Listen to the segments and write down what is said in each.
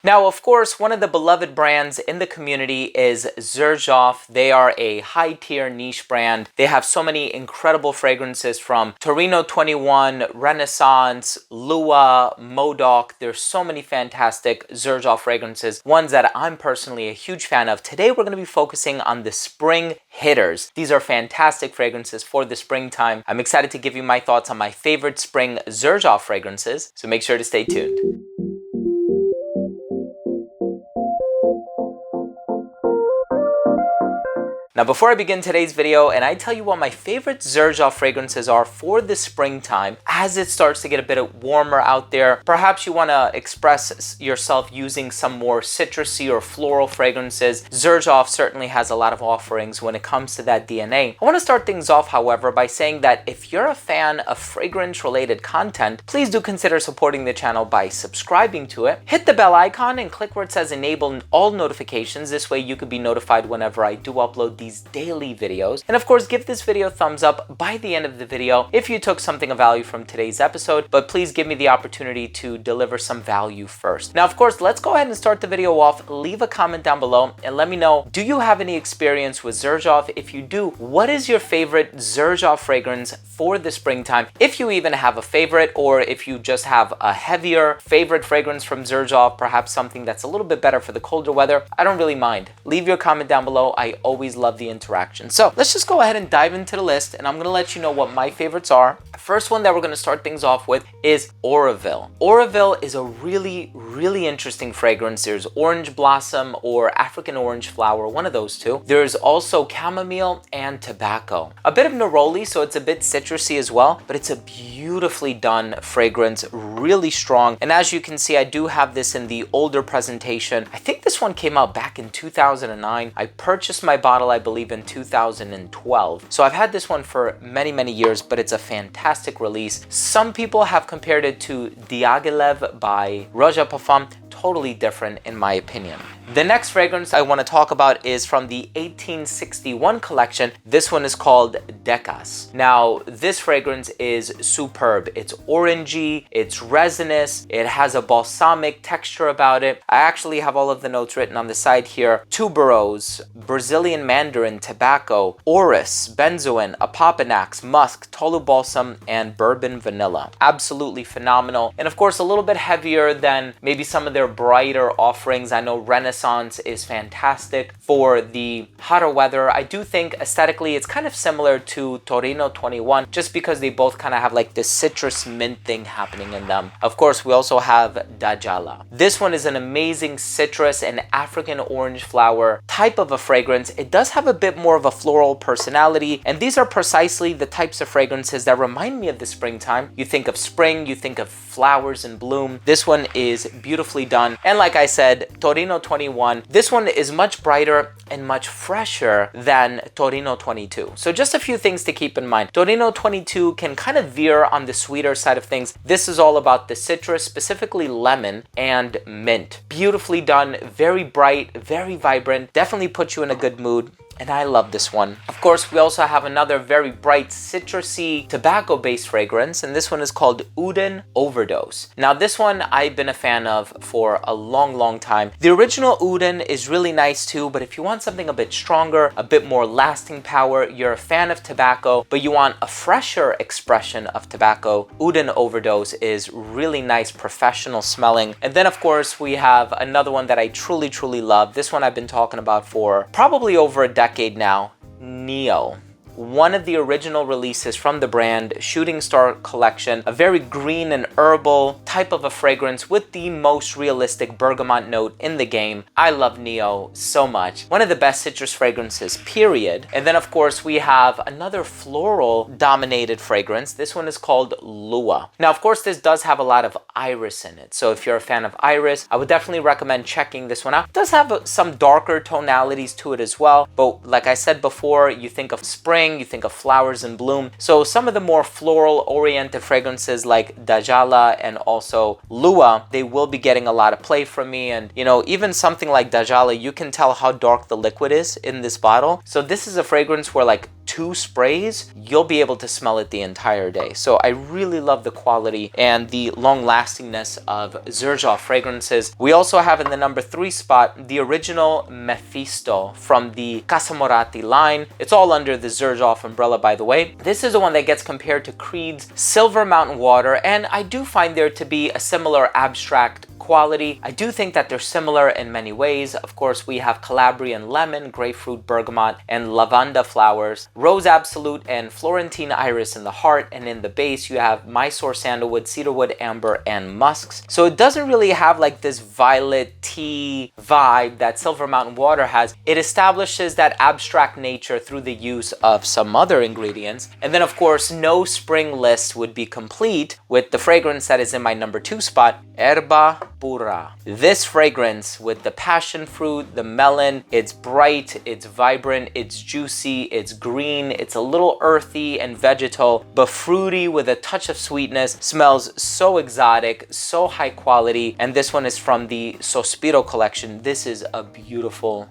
Now, of course, one of the beloved brands in the community is Xerjoff. They are a high-tier niche brand. They have so many incredible fragrances from Torino 21, Renaissance, Lua, Modoc. There's so many fantastic Xerjoff fragrances, ones that I'm personally a huge fan of. Today, we're going to be focusing on the spring hitters. These are fantastic fragrances for the springtime. I'm excited to give you my thoughts on my favorite spring Xerjoff fragrances, so make sure to stay tuned. Now, before I begin today's video and I tell you what my favorite Xerjoff fragrances are for the springtime, as it starts to get a bit warmer out there, perhaps you want to express yourself using some more citrusy or floral fragrances. Xerjoff certainly has a lot of offerings when it comes to that DNA. I want to start things off, however, by saying that if you're a fan of fragrance-related content, please do consider supporting the channel by subscribing to it. Hit the bell icon and click where it says enable all notifications. This way you could be notified whenever I do upload these daily videos. And of course, give this video a thumbs up by the end of the video if you took something of value from today's episode, but please give me the opportunity to deliver some value first. Now, of course, let's go ahead and start the video off. Leave a comment down below and let me know, do you have any experience with Xerjoff? If you do, what is your favorite Xerjoff fragrance for the springtime? If you even have a favorite, or if you just have a heavier favorite fragrance from Xerjoff, perhaps something that's a little bit better for the colder weather, I don't really mind. Leave your comment down below. I always love the interaction. So let's just go ahead and dive into the list, and I'm going to let you know what my favorites are. The first one that we're going to start things off with is Oroville. Oroville is a really interesting fragrance. There's orange blossom or African orange flower, one of those two. There's also chamomile and tobacco. A bit of neroli, so it's a bit citrusy as well, but it's a beautifully done fragrance, really strong. And as you can see, I do have this in the older presentation. I think this one came out back in 2009. I purchased my bottle, I believe, in 2012. So I've had this one for many years, but it's a fantastic release. Some people have compared it to Dajala by Roja Parfum. Totally different in my opinion. The next fragrance I want to talk about is from the 1861 collection. This one is called Decas. Now, this fragrance is superb. It's orangey, it's resinous, it has a balsamic texture about it. I actually have all of the notes written on the side here. Tuberose, Brazilian mandarin, tobacco, orris, benzoin, apopanax, musk, tolu balsam, and bourbon vanilla. Absolutely phenomenal. And of course, a little bit heavier than maybe some of their brighter offerings. I know Renaissance is fantastic for the hotter weather. I do think aesthetically it's kind of similar to Torino 21, just because they both kind of have like this citrus mint thing happening in them. Of course, we also have Dajala. This one is an amazing citrus and African orange flower type of a fragrance. It does have a bit more of a floral personality, and these are precisely the types of fragrances that remind me of the springtime. You think of spring, you think of flowers in bloom. This one is beautifully done. And like I said, Torino 21, this one is much brighter and much fresher than Torino 22. So just a few things to keep in mind. Torino 22 can kind of veer on the sweeter side of things. This is all about the citrus, specifically lemon and mint. Beautifully done, very bright, very vibrant, definitely puts you in a good mood. And I love this one. Of course, we also have another very bright citrusy tobacco-based fragrance, and this one is called Uden Overdose. Now, this one I've been a fan of for a long time. The original Uden is really nice too, but if you want something a bit stronger, a bit more lasting power, you're a fan of tobacco, but you want a fresher expression of tobacco, Uden Overdose is really nice, professional smelling. And then, of course, we have another one that I truly love. This one I've been talking about for probably over a decade now, Neo. One of the original releases from the brand, Shooting Star collection, a very green and herbal type of a fragrance with the most realistic bergamot note in the game. I love Neo so much. One of the best citrus fragrances, period. And then of course we have another floral dominated fragrance. This one is called Lua. Now of course this does have a lot of iris in it. So if you're a fan of iris, I would definitely recommend checking this one out. It does have some darker tonalities to it as well. But like I said before, you think of spring, spring, you think of flowers in bloom. So some of the more floral oriented fragrances like Dajala and also Lua, they will be getting a lot of play from me. And you know, even something like Dajala, you can tell how dark the liquid is in this bottle. So this is a fragrance where like 2 sprays, you'll be able to smell it the entire day. So I really love the quality and the long lastingness of Xerjoff fragrances. We also have in the number 3 spot the original Mefisto from the Casa Morati line. It's all under the Xerjoff umbrella, by the way. This is the one that gets compared to Creed's Silver Mountain Water, and I do find there to be a similar abstract quality. I do think that they're similar in many ways. Of course, we have Calabrian lemon, grapefruit, bergamot, and lavanda flowers, rose absolute and Florentine iris in the heart, and in the base you have Mysore sandalwood, cedarwood, amber, and musks. So it doesn't really have like this violet tea vibe that Silver Mountain Water has. It establishes that abstract nature through the use of some other ingredients. And then of course, no spring list would be complete with the fragrance that is in my number 2 spot, Erba Pura. This fragrance with the passion fruit, the melon, it's bright, it's vibrant, it's juicy, it's green, it's a little earthy and vegetal, but fruity with a touch of sweetness. Smells so exotic, so high quality, and this one is from the Sospiro collection. This is a beautiful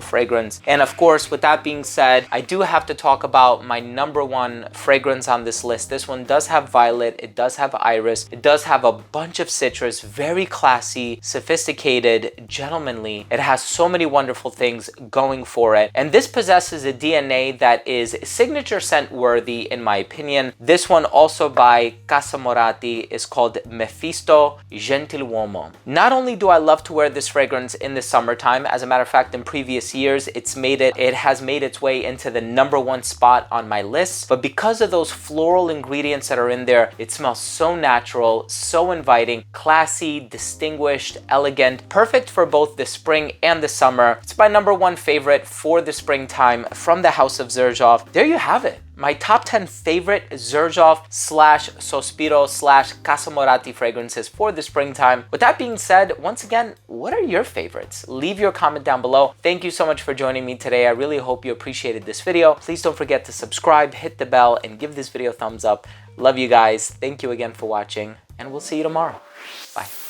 fragrance. And of course, with that being said, I do have to talk about my number 1 fragrance on this list. This one does have violet, it does have iris, it does have a bunch of citrus, very classy, sophisticated, gentlemanly. It has so many wonderful things going for it. And this possesses a DNA that is signature scent worthy in my opinion. This one also by Casa Morati is called Mefisto Gentiluomo. Not only do I love to wear this fragrance in the summertime, as a matter of fact, in previous years it has made its way into the number 1 spot on my list, but because of those floral ingredients that are in there, it smells so natural, so inviting, classy, distinguished, elegant, perfect for both the spring and the summer. It's my number 1 favorite for the springtime from the House of Xerjoff. There you have it. My top 10 favorite Xerjoff / Sospiro / Casa Morati fragrances for the springtime. With that being said, once again, what are your favorites? Leave your comment down below. Thank you so much for joining me today. I really hope you appreciated this video. Please don't forget to subscribe, hit the bell, and give this video a thumbs up. Love you guys. Thank you again for watching, and we'll see you tomorrow. Bye.